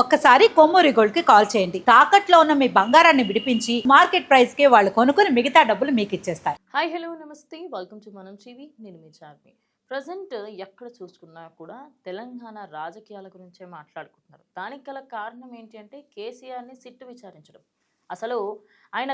ఒక్కసారి కొమ్మూరి గోల్డ్ కి కాల్ చేయండి. తాకట్లో ఉన్న మీ బంగారాన్ని విడిపించి మార్కెట్ ప్రైస్ కి వాళ్ళు కొనుక్కుని మిగతా డబ్బులు మీకు ఇచ్చేస్తారు. హాయ్ హలో నమస్తే వెల్కమ్ టు మనం టీవీ. నేను మీ చార్మి. ప్రజెంట్ ఎక్కడ చూసుకున్నా కూడా తెలంగాణ రాజకీయాల గురించే మాట్లాడుకుంటున్నారు. దానికి గల కారణం ఏంటి అంటే కేసీఆర్ని సిట్టు విచారించడం. అసలు ఆయన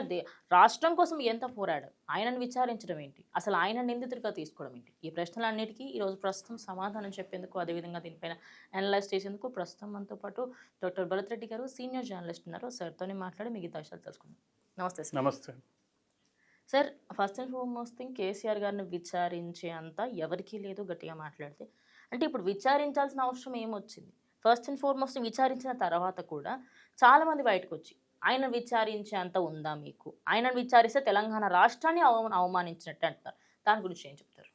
రాష్ట్రం కోసం ఎంత పోరాడారు, ఆయనను విచారించడం ఏంటి, అసలు ఆయన నిందితుడిగా తీసుకోవడం ఏంటి, ఈ ప్రశ్నలన్నిటికీ ఈరోజు ప్రస్తుతం సమాధానం చెప్పేందుకు, అదేవిధంగా దీనిపైన అనలైజ్ చేసేందుకు ప్రస్తుతం మనతో పాటు డాక్టర్ భరత్ రెడ్డి గారు సీనియర్ జర్నలిస్ట్ ఉన్నారు. సార్తోనే మాట్లాడి మిగతా విషయాలు తెలుసుకుందాం. నమస్తే సార్. నమస్తే sir, first and foremost thing, KCR గారిని విచారించే అంత ఎవరికీ లేదు గట్టిగా మాట్లాడితే. అంటే ఇప్పుడు విచారించాల్సిన అవసరం ఏమొచ్చింది? ఫస్ట్ అండ్ ఫార్మోస్ట్ విచారించిన తర్వాత కూడా చాలామంది బయటకు వచ్చి ఆయన విచారించే అంత ఉందా మీకు, ఆయనను విచారిస్తే తెలంగాణ రాష్ట్రాన్ని అవమానించినట్టు అంటారు. దాని గురించి ఏం చెప్తారు?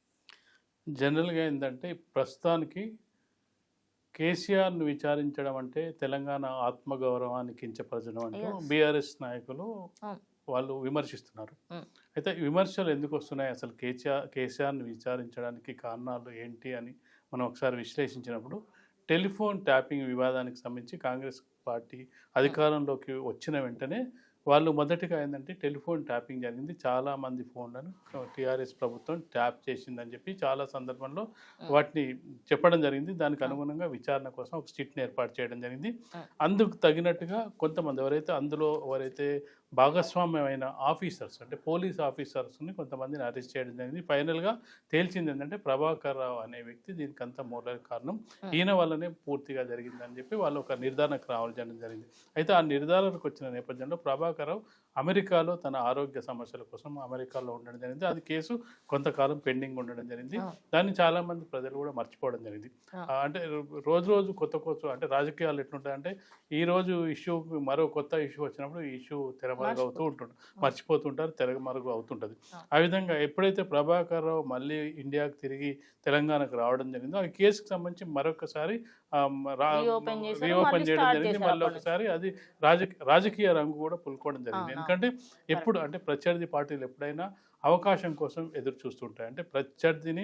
జనరల్గా ఏంటంటే ప్రస్తుతానికి కేసీఆర్ను విచారించడం అంటే తెలంగాణ ఆత్మగౌరవాన్ని కించపరచడం అంటూ బీఆర్ఎస్ నాయకులు వాళ్ళు విమర్శిస్తున్నారు. అయితే విమర్శలు ఎందుకు వస్తున్నాయి, అసలు కేసీఆర్ని విచారించడానికి కారణాలు ఏంటి అని మనం ఒకసారి విశ్లేషించినప్పుడు, టెలిఫోన్ ట్యాపింగ్ వివాదానికి సంబంధించి కాంగ్రెస్ పార్టీ అధికారంలోకి వచ్చిన వెంటనే వాళ్ళు మొదటిగా ఏంటంటే టెలిఫోన్ ట్యాపింగ్ జరిగింది, చాలామంది ఫోన్లను టీఆర్ఎస్ ప్రభుత్వం ట్యాప్ చేసిందని చెప్పి చాలా సందర్భంలో వాటిని చెప్పడం జరిగింది. దానికి అనుగుణంగా విచారణ కోసం ఒక సిట్ని ఏర్పాటు చేయడం జరిగింది. అందుకు తగినట్టుగా కొంతమంది ఎవరైతే భాగస్వామ్యమైన ఆఫీసర్స్ అంటే పోలీస్ ఆఫీసర్స్ని కొంతమందిని అరెస్ట్ చేయడం జరిగింది. ఫైనల్గా తేల్చింది ఏంటంటే ప్రభాకర్ రావు అనే వ్యక్తి దీనికి అంతా మూల కారణం, ఈయన వల్లనే పూర్తిగా జరిగిందని చెప్పి వాళ్ళు ఒక నిర్ధారణకు రావడం జరిగింది. అయితే ఆ నిర్ధారణకు వచ్చిన నేపథ్యంలో ప్రభాకర్ రావు అమెరికాలో తన ఆరోగ్య సమస్యల కోసం అమెరికాలో ఉండడం జరిగింది. అది కేసు కొంతకాలం పెండింగ్ ఉండడం జరిగింది. దాన్ని చాలామంది ప్రజలు కూడా మర్చిపోవడం జరిగింది. అంటే రోజు కొత్త అంటే రాజకీయాలు ఎట్లుంటాయంటే ఈ రోజు ఇష్యూ మరో కొత్త ఇష్యూ వచ్చినప్పుడు ఈ ఇష్యూ తెరమరుగు అవుతూ ఉంటుంది, మర్చిపోతుంటారు, తెరమరుగు అవుతుంటుంది. ఆ విధంగా ఎప్పుడైతే ప్రభాకర్ రావు మళ్ళీ ఇండియాకు తిరిగి తెలంగాణకు రావడం జరిగిందో ఆ కేసుకు సంబంధించి మరొకసారి రీఓపెన్ చేయడం జరిగింది. మళ్ళీ ఒకసారి అది రాజకీయ రంగు కూడా పులుకోవడం జరిగింది. ఎందుకంటే ఎప్పుడు అంటే ప్రత్యర్థి పార్టీలు ఎప్పుడైనా అవకాశం కోసం ఎదురు చూస్తుంటాయి. అంటే ప్రత్యర్థిని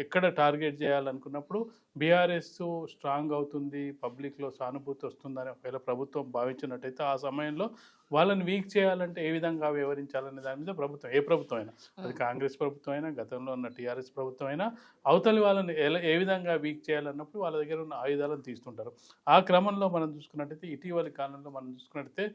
ఎక్కడ టార్గెట్ చేయాలనుకున్నప్పుడు బీఆర్ఎస్ స్ట్రాంగ్ అవుతుంది, పబ్లిక్లో సానుభూతి వస్తుందని ఒకవేళ ప్రభుత్వం భావించినట్టయితే ఆ సమయంలో వాళ్ళని వీక్ చేయాలంటే ఏ విధంగా వ్యవహరించాలనే దాని మీద ప్రభుత్వం, ఏ ప్రభుత్వం అయినా, అది కాంగ్రెస్ ప్రభుత్వం అయినా, గతంలో ఉన్న టీఆర్ఎస్ ప్రభుత్వం అయినా, అవతలి వాళ్ళని ఏ విధంగా వీక్ చేయాలన్నప్పుడు వాళ్ళ దగ్గర ఉన్న ఆయుధాలను తీస్తుంటారు. ఆ క్రమంలో మనం చూసుకున్నట్టయితే ఇటీవలి కాలంలో మనం చూసుకున్నట్టయితే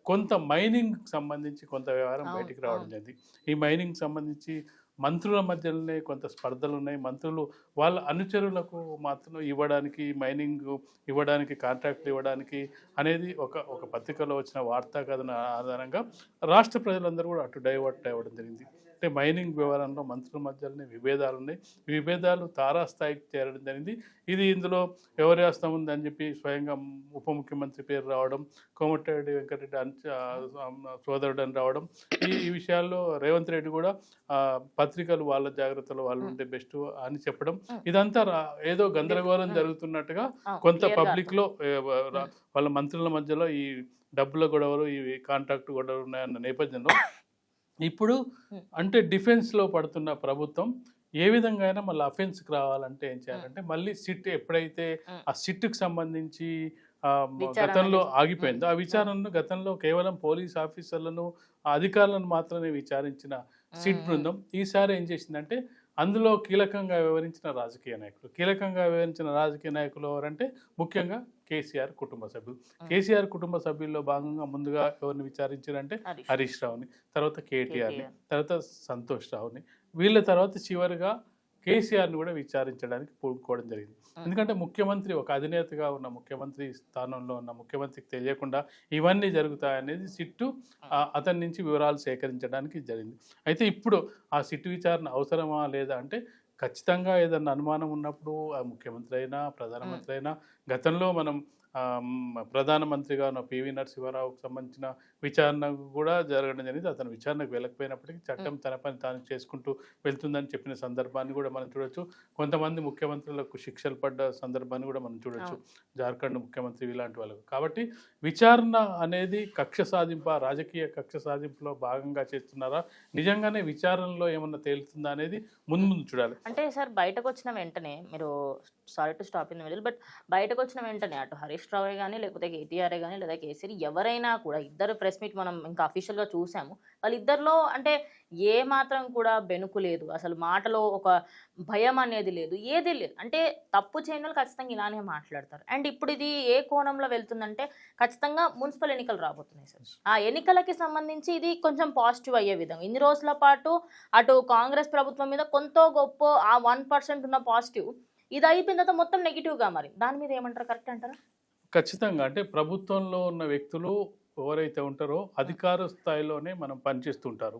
కొంత మైనింగ్ సంబంధించి కొంత వ్యవహారం బయటికి రావడం జరిగింది. ఈ మైనింగ్ సంబంధించి మంత్రుల మధ్యలోనే కొంత స్పర్ధలు ఉన్నాయి. మంత్రులు వాళ్ళ అనుచరులకు మాత్రం మైనింగ్ ఇవ్వడానికి, కాంట్రాక్ట్లు ఇవ్వడానికి అనేది ఒక పత్రికలో వచ్చిన వార్తా కథన ఆధారంగా రాష్ట్ర ప్రజలందరూ కూడా అటు డైవర్ట్ అవ్వడం జరిగింది. అంటే మైనింగ్ వ్యవహారంలో మంత్రుల మధ్యలోనే విభేదాలు ఉన్నాయి. ఈ విభేదాలు తారాస్థాయికి చేరడం జరిగింది. ఇందులో ఎవరి హస్తం ఉందని చెప్పి స్వయంగా ఉప ముఖ్యమంత్రి పేరు రావడం, కోమటిరెడ్డి వెంకటరెడ్డి సోదరుడు అని రావడం, ఈ విషయాల్లో రేవంత్ రెడ్డి కూడా పత్రికలు వాళ్ళ జాగ్రత్తలో వాళ్ళు ఉంటే బెస్ట్ అని చెప్పడం, ఇదంతా ఏదో గందరగోళం జరుగుతున్నట్టుగా కొంత పబ్లిక్లో వాళ్ళ మంత్రుల మధ్యలో ఈ డబ్బుల గొడవలు, ఈ కాంట్రాక్ట్ గొడవలు ఉన్నాయన్న నేపథ్యంలో ఇప్పుడు అంటే డిఫెన్స్లో పడుతున్న ప్రభుత్వం ఏ విధంగా అయినా మళ్ళీ అఫెన్స్కి రావాలంటే ఏం చేయాలంటే మళ్ళీ సిట్ ఎప్పుడైతే ఆ సిట్కి సంబంధించి గతంలో ఆగిపోయిందో ఆ విచారణను గతంలో కేవలం పోలీస్ ఆఫీసర్లను, అధికారులను మాత్రమే విచారించిన సిట్ బృందం ఈసారి ఏం చేసిందంటే అందులో కీలకంగా వ్యవహరించిన రాజకీయ నాయకులు ఎవరంటే ముఖ్యంగా కేసీఆర్ కుటుంబ సభ్యులు. కేసీఆర్ కుటుంబ సభ్యుల్లో భాగంగా ముందుగా ఎవరిని విచారించారంటే హరీష్ రావుని, తర్వాత కేటీఆర్ని, తర్వాత సంతోష్ రావుని, వీళ్ళ తర్వాత చివరిగా కేసీఆర్ని కూడా విచారించడానికి పూనుకోవడం జరిగింది. ఎందుకంటే ముఖ్యమంత్రి, ఒక అధినేతగా ఉన్న ముఖ్యమంత్రి స్థానంలో ఉన్న ముఖ్యమంత్రికి తెలియకుండా ఇవన్నీ జరుగుతాయనేది సిట్టు అతని నుంచి వివరాలు సేకరించడానికి జరిగింది. అయితే ఇప్పుడు ఆ సిట్టు విచారణ అవసరమా లేదా అంటే ఖచ్చితంగా ఏదన్నా అనుమానం ఉన్నప్పుడు ఆ ముఖ్యమంత్రి అయినా, ప్రధానమంత్రి అయినా, గతంలో మనం ప్రధానమంత్రిగా ఉన్న పివి నరసింహారావుకు సంబంధించిన విచారణ కూడా జరగడం జరిగింది. అతను విచారణకు వెళ్ళకపోయినప్పటికీ చట్టం తన పని తాను చేసుకుంటూ వెళ్తుందని చెప్పిన సందర్భాన్ని కూడా మనం చూడొచ్చు. కొంతమంది ముఖ్యమంత్రులకు శిక్షలు పడ్డ సందర్భాన్ని కూడా మనం చూడొచ్చు, జార్ఖండ్ ముఖ్యమంత్రి ఇలాంటి వాళ్ళకు. కాబట్టి విచారణ అనేది కక్ష సాధింప, రాజకీయ కక్ష సాధింపులో భాగంగా చేస్తున్నారా, నిజంగానే విచారణలో ఏమన్నా తేలుతుందా అనేది ముందు ముందు చూడాలి. అంటే సార్ బయటకు వచ్చిన వెంటనే మీరు, sorry to stop in the middle, but బయటకు వచ్చిన వెంటనే అటు హరీష్ రావే కానీ లేకపోతే కేటీఆర్ కానీ లేదా కేసీఆర్ ఎవరైనా కూడా, ఇద్దరు ప్రెస్ మీట్ మనం ఇంకా అఫీషియల్గా చూసాము, వాళ్ళిద్దరిలో అంటే ఏ మాత్రం కూడా బెనుకు లేదు, అసలు మాటలో ఒక భయం అనేది లేదు, ఏది లేదు. అంటే తప్పు చేయని వాళ్ళు ఖచ్చితంగా ఇలానే మాట్లాడతారు. అండ్ ఇప్పుడు ఇది ఏ కోణంలో వెళ్తుందంటే ఖచ్చితంగా మున్సిపల్ ఎన్నికలు రాబోతున్నాయి సార్. ఆ ఎన్నికలకి సంబంధించి ఇది కొంచెం పాజిటివ్ అయ్యే విధంగా, ఇన్ని రోజుల పాటు అటు కాంగ్రెస్ ప్రభుత్వం మీద కొంత గొప్ప ఆ 1% ఉన్న పాజిటివ్, ఇది అయిపోయిన తర్వాత మొత్తం నెగిటివ్గా, మరి దాని మీద ఏమంటారు, కరెక్ట్ అంటారా? ఖచ్చితంగా. అంటే ప్రభుత్వంలో ఉన్న వ్యక్తులు ఎవరైతే ఉంటారో అధికార స్థాయిలోనే మనం పనిచేస్తుంటారు.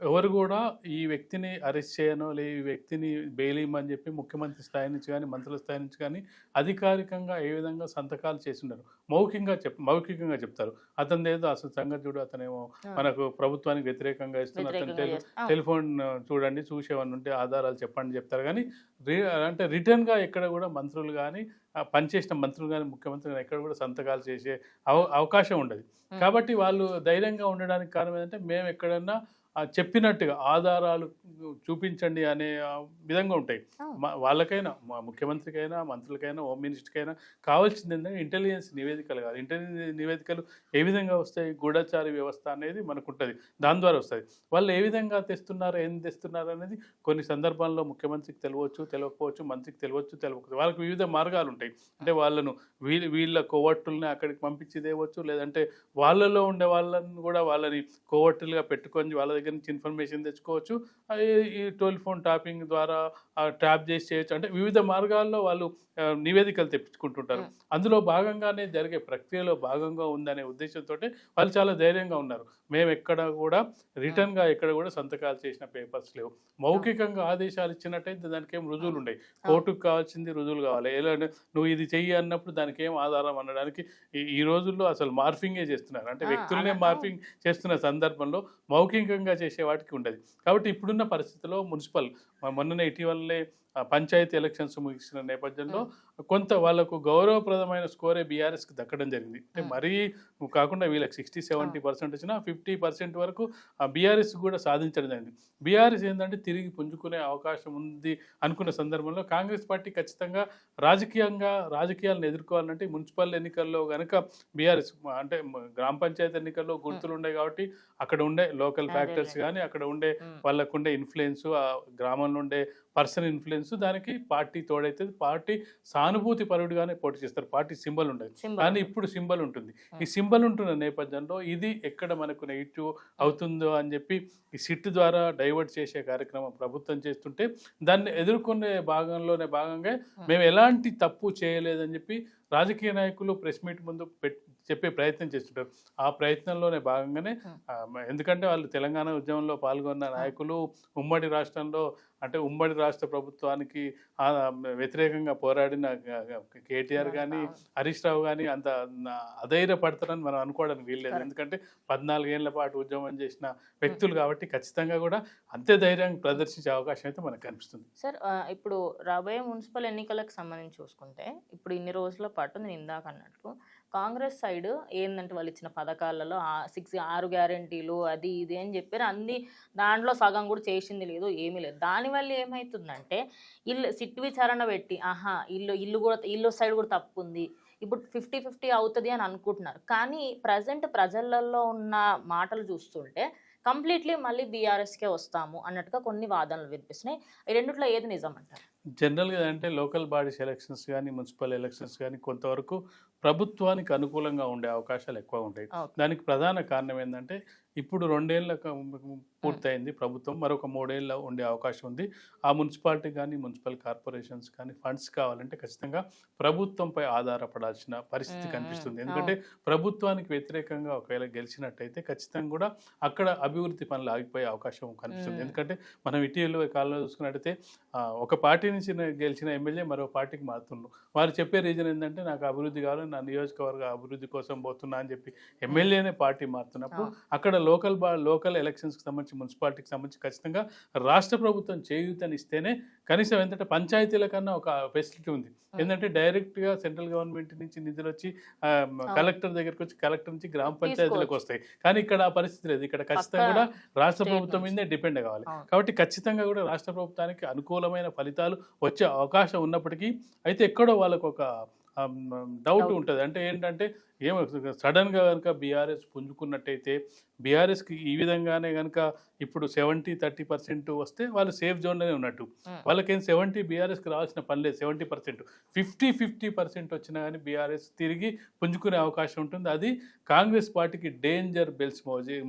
ఎవరు కూడా ఈ వ్యక్తిని అరెస్ట్ చేయనో ఈ వ్యక్తిని బెయిల్ ఇవ్వమని చెప్పి ముఖ్యమంత్రి స్థాయి నుంచి కానీ మంత్రుల స్థాయి నుంచి కానీ అధికారికంగా ఏ విధంగా సంతకాలు చేసి ఉండరు. మౌఖికంగా చెప్తారు. అతను ఏదో అసలు సంగతి చూడు, అతనేమో మనకు ప్రభుత్వానికి వ్యతిరేకంగా ఇస్తున్న అతను టెలిఫోన్ చూడండి, చూసేవన్నీ ఉంటే ఆధారాలు చెప్పండి చెప్తారు. కానీ అంటే రిటర్న్గా ఎక్కడ కూడా మంత్రులు కానీ పనిచేసిన మంత్రులు కానీ ముఖ్యమంత్రి కానీ ఎక్కడ కూడా సంతకాలు చేసే అవకాశం ఉండదు. కాబట్టి వాళ్ళు ధైర్యంగా ఉండడానికి కారణం ఏంటంటే, మేము ఎక్కడన్నా చెప్పినట్టుగా ఆధారాలు చూపించండి అనే విధంగా ఉంటాయి. వాళ్ళకైనా, ముఖ్యమంత్రికైనా మంత్రులకైనా హోమ్ మినిస్టర్కైనా కావాల్సింది ఏంటంటే ఇంటెలిజెన్స్ నివేదికలు కాదు. ఇంటెలిజెన్స్ నివేదికలు ఏ విధంగా వస్తాయి, గూఢచారి వ్యవస్థ అనేది మనకు ఉంటుంది, దాని ద్వారా వస్తుంది. వాళ్ళు ఏ విధంగా తెస్తున్నారు, ఏం తెస్తున్నారు అనేది కొన్ని సందర్భాల్లో ముఖ్యమంత్రికి తెలియకపోవచ్చు, మంత్రికి తెలియకపోవచ్చు. వాళ్ళకి వివిధ మార్గాలు ఉంటాయి. అంటే వాళ్ళను వీళ్ళ కోవట్టుల్ని అక్కడికి పంపించి తేవచ్చు, లేదంటే వాళ్ళలో ఉండే వాళ్ళని కూడా వాళ్ళని కోవట్టులుగా పెట్టుకొని వాళ్ళ దగ్గర నుంచి ఇన్ఫర్మేషన్ తెచ్చుకోవచ్చు. ఈ టెలిఫోన్ ట్యాపింగ్ ద్వారా ట్యాప్ చేసి చేయొచ్చు. అంటే వివిధ మార్గాల్లో వాళ్ళు నివేదికలు తెప్పించుకుంటుంటారు. అందులో భాగంగానే జరిగే ప్రక్రియలో భాగంగా ఉందనే ఉద్దేశంతో వాళ్ళు చాలా ధైర్యంగా ఉన్నారు. మేము ఎక్కడ కూడా రిటర్న్గా ఎక్కడ కూడా సంతకాలు చేసిన పేపర్స్ లేవు. మౌఖికంగా ఆదేశాలు ఇచ్చినట్టయితే దానికి ఏం రుజువులు ఉన్నాయి. కోర్టుకు కావాల్సింది రుజువులు కావాలి. ఎలా నువ్వు ఇది చెయ్యి అన్నప్పుడు దానికి ఏం ఆధారం అనడానికి ఈ రోజుల్లో అసలు మార్ఫింగే చేస్తున్నారు. అంటే వ్యక్తులనే మార్ఫింగ్ చేస్తున్న సందర్భంలో మౌఖికంగా చేసే వాటికి ఉండదు. కాబట్టి ఇప్పుడున్న పరిస్థితిలో మున్సిపల్ మొన్ననే ఇటీవలనే పంచాయతీ ఎలక్షన్స్ ముగిసిన నేపథ్యంలో కొంత వాళ్ళకు గౌరవప్రదమైన స్కోరే బీఆర్ఎస్కి దక్కడం జరిగింది. అంటే మరీ కాకుండా వీళ్ళకి 60-70% వచ్చినా 50% వరకు బీఆర్ఎస్ కూడా సాధించడం జరిగింది. బీఆర్ఎస్ ఏంటంటే తిరిగి పుంజుకునే అవకాశం ఉంది అనుకున్న సందర్భంలో కాంగ్రెస్ పార్టీ ఖచ్చితంగా రాజకీయాలను ఎదుర్కోవాలంటే మున్సిపల్ ఎన్నికల్లో కనుక బీఆర్ఎస్ అంటే గ్రామ పంచాయతీ ఎన్నికల్లో గుర్తులు ఉన్నాయి కాబట్టి అక్కడ ఉండే లోకల్ ఫ్యాక్టర్స్ కానీ అక్కడ ఉండే వాళ్ళకు ఉండే ఇన్ఫ్లుయెన్స్, ఆ గ్రామంలో ఉండే పర్సనల్ ఇన్ఫ్లుయెన్స్, దానికి పార్టీ తోడైతే పార్టీ సానుభూతి పరుడుగానే పోటీ చేస్తారు. పార్టీ సింబల్ ఉండదు, కానీ ఇప్పుడు సింబల్ ఉంటుంది. ఈ సింబల్ ఉంటున్న నేపథ్యంలో ఇది ఎక్కడ మనకు నెగిటివ్ అవుతుందో అని చెప్పి ఈ సిట్ ద్వారా డైవర్ట్ చేసే కార్యక్రమం ప్రభుత్వం చేస్తుంటే దాన్ని ఎదుర్కొనే భాగంగా మేము ఎలాంటి తప్పు చేయలేదని చెప్పి రాజకీయ నాయకులు ప్రెస్ మీట్ ముందు చెప్పే ప్రయత్నం చేస్తుంటారు. ఆ ప్రయత్నంలోనే భాగంగానే ఎందుకంటే వాళ్ళు తెలంగాణ ఉద్యమంలో పాల్గొన్న నాయకులు, ఉమ్మడి రాష్ట్రంలో అంటే ఉమ్మడి రాష్ట్ర ప్రభుత్వానికి వ్యతిరేకంగా పోరాడిన కేటీఆర్ కానీ హరీష్ రావు కానీ అంత అధైర్యపడతారని మనం అనుకోవడానికి వీల్లేదు. ఎందుకంటే 14 ఏళ్ల పాటు ఉద్యమం చేసిన వ్యక్తులు కాబట్టి ఖచ్చితంగా కూడా అంతే ధైర్యం ప్రదర్శించే అవకాశం అయితే మనకు కనిపిస్తుంది. సార్ ఇప్పుడు రాబోయే మున్సిపల్ ఎన్నికలకు సంబంధించి చూసుకుంటే ఇప్పుడు ఇన్ని రోజుల పాటు నేను ఇందాక అన్నట్టు కాంగ్రెస్ సైడ్ ఏంటంటే వాళ్ళు ఇచ్చిన పథకాలలో 6 గ్యారెంటీలు అది ఇది అని చెప్పారు. అన్ని దాంట్లో సగం కూడా చేసింది లేదు, ఏమీ లేదు. దానివల్ల ఏమవుతుందంటే సిట్ విచారణ పెట్టి ఇల్లు సైడ్ కూడా తప్పు ఉంది, ఇప్పుడు 50-50 అవుతుంది అని అనుకుంటున్నారు. కానీ ప్రజెంట్ ప్రజలలో ఉన్న మాటలు చూస్తుంటే కంప్లీట్లీ మళ్ళీ బీఆర్ఎస్కే వస్తాము అన్నట్టుగా కొన్ని వాదనలు వినిపిస్తున్నాయి. ఈ రెండిట్లో ఏది నిజం అంటారు? జనరల్గా అంటే లోకల్ బాడీస్ ఎలక్షన్స్ కానీ మున్సిపల్ ఎలక్షన్స్ కానీ కొంతవరకు ప్రభుత్వానికి అనుకూలంగా ఉండే అవకాశాలు ఎక్కువ ఉంటాయి. దానికి ప్రధాన కారణం ఏంటంటే ఇప్పుడు 2 ఏళ్ళ పూర్తయింది ప్రభుత్వం, మరొక 3 ఏళ్ళ ఉండే అవకాశం ఉంది. ఆ మున్సిపాలిటీ కానీ మున్సిపల్ కార్పొరేషన్స్ కానీ ఫండ్స్ కావాలంటే ఖచ్చితంగా ప్రభుత్వంపై ఆధారపడాల్సిన పరిస్థితి కనిపిస్తుంది. ఎందుకంటే ప్రభుత్వానికి వ్యతిరేకంగా ఒకవేళ గెలిచినట్టయితే ఖచ్చితంగా కూడా అక్కడ అభివృద్ధి పనులు ఆగిపోయే అవకాశం కనిపిస్తుంది. ఎందుకంటే మనం ఇటీవల కాలంలో చూసుకున్నట్టయితే ఒక పార్టీ నుంచి గెలిచిన ఎమ్మెల్యే మరో పార్టీకి మారుతుండ్రు. వారు చెప్పే రీజన్ ఏంటంటే నాకు అభివృద్ధి కావాలి, నా నియోజకవర్గ అభివృద్ధి కోసం పోతున్నా అని చెప్పి ఎమ్మెల్యేనే పార్టీ మారుతున్నప్పుడు అక్కడ లోకల్ ఎలక్షన్స్కి సంబంధించి మున్సిపాలిటీకి సంబంధించి ఖచ్చితంగా రాష్ట్ర ప్రభుత్వం చేయూతని ఇస్తేనే కనీసం ఏంటంటే పంచాయతీల కన్నా ఒక ఫెసిలిటీ ఉంది. ఏంటంటే డైరెక్ట్గా సెంట్రల్ గవర్నమెంట్ నుంచి నిధులు వచ్చి కలెక్టర్ దగ్గరికి వచ్చి కలెక్టర్ నుంచి గ్రామ పంచాయతీలకు వస్తాయి. కానీ ఇక్కడ ఆ పరిస్థితి లేదు. ఇక్కడ ఖచ్చితంగా కూడా రాష్ట్ర ప్రభుత్వం మీదే డిపెండ్ కావాలి. కాబట్టి ఖచ్చితంగా కూడా రాష్ట్ర ప్రభుత్వానికి అనుకూలమైన ఫలితాలు వచ్చే అవకాశం ఉన్నప్పటికీ అయితే ఎక్కడో వాళ్ళకు ఒక డౌట్ ఉంటుంది. అంటే ఏంటంటే ఏమో సడన్గా కనుక బీఆర్ఎస్ పుంజుకున్నట్టయితే బీఆర్ఎస్కి ఈ విధంగానే కనుక ఇప్పుడు 70-30% వస్తే వాళ్ళు సేఫ్ జోన్లోనే ఉన్నట్టు. వాళ్ళకేం 70 బీఆర్ఎస్కి రావాల్సిన పని లేదు. 70% 50% వచ్చినా కానీ బీఆర్ఎస్ తిరిగి పుంజుకునే అవకాశం ఉంటుంది. అది కాంగ్రెస్ పార్టీకి డేంజర్ బెల్స్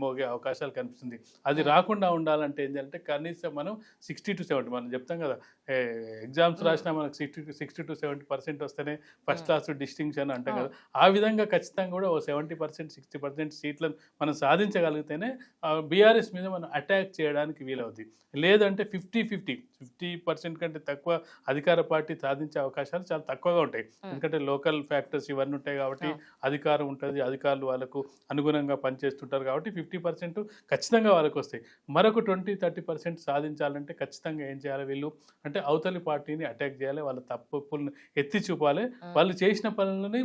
మోగే అవకాశాలు కనిపిస్తుంది. అది రాకుండా ఉండాలంటే ఏంటంటే కనీసం మనం 60-70 మనం చెప్తాం కదా, ఎగ్జామ్స్ రాసినా మనకు 60-70% వస్తేనే ఫస్ట్ క్లాస్ డిస్టింక్షన్ అంటాం కదా. ఆ విధంగా ఖచ్చితంగా కూడా ఓ 70-60% సీట్లను మనం సాధించగలిగితేనే బీఆర్ఎస్ మీద మనం అటాక్ చేయడానికి వీలవుద్ది. లేదంటే 50% కంటే తక్కువ అధికార పార్టీ సాధించే అవకాశాలు చాలా తక్కువగా ఉంటాయి. ఎందుకంటే లోకల్ ఫ్యాక్టర్స్ ఇవన్నీ ఉంటాయి కాబట్టి అధికారం ఉంటుంది, అధికారులు వాళ్ళకు అనుగుణంగా పనిచేస్తుంటారు కాబట్టి 50% ఖచ్చితంగా వాళ్ళకు వస్తాయి. మరొక 20-30% సాధించాలంటే ఖచ్చితంగా ఏం చేయాలి వీళ్ళు అంటే అవతలి పార్టీని అటాక్ చేయాలి, వాళ్ళ తప్పులను ఎత్తి చూపాలి. వాళ్ళు చేసిన పనులని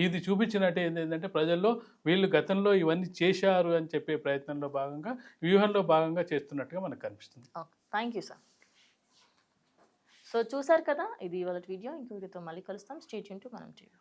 ఇది చూపించినట్టు ఏంటంటే ప్రజల్లో వీళ్ళు గతంలో ఇవన్నీ చేశారు అని చెప్పే ప్రయత్నంలో భాగంగా వ్యూహంలో భాగంగా చేస్తున్నట్టుగా మనకు కనిపిస్తుంది. Thank you sir. సో చూసారు కదా, ఇది ఇవాళ వీడియో. ఇంకో వీడియోతో మళ్ళీ కలుస్తాం. స్టే ట్యూన్ టు మనం టీవీ.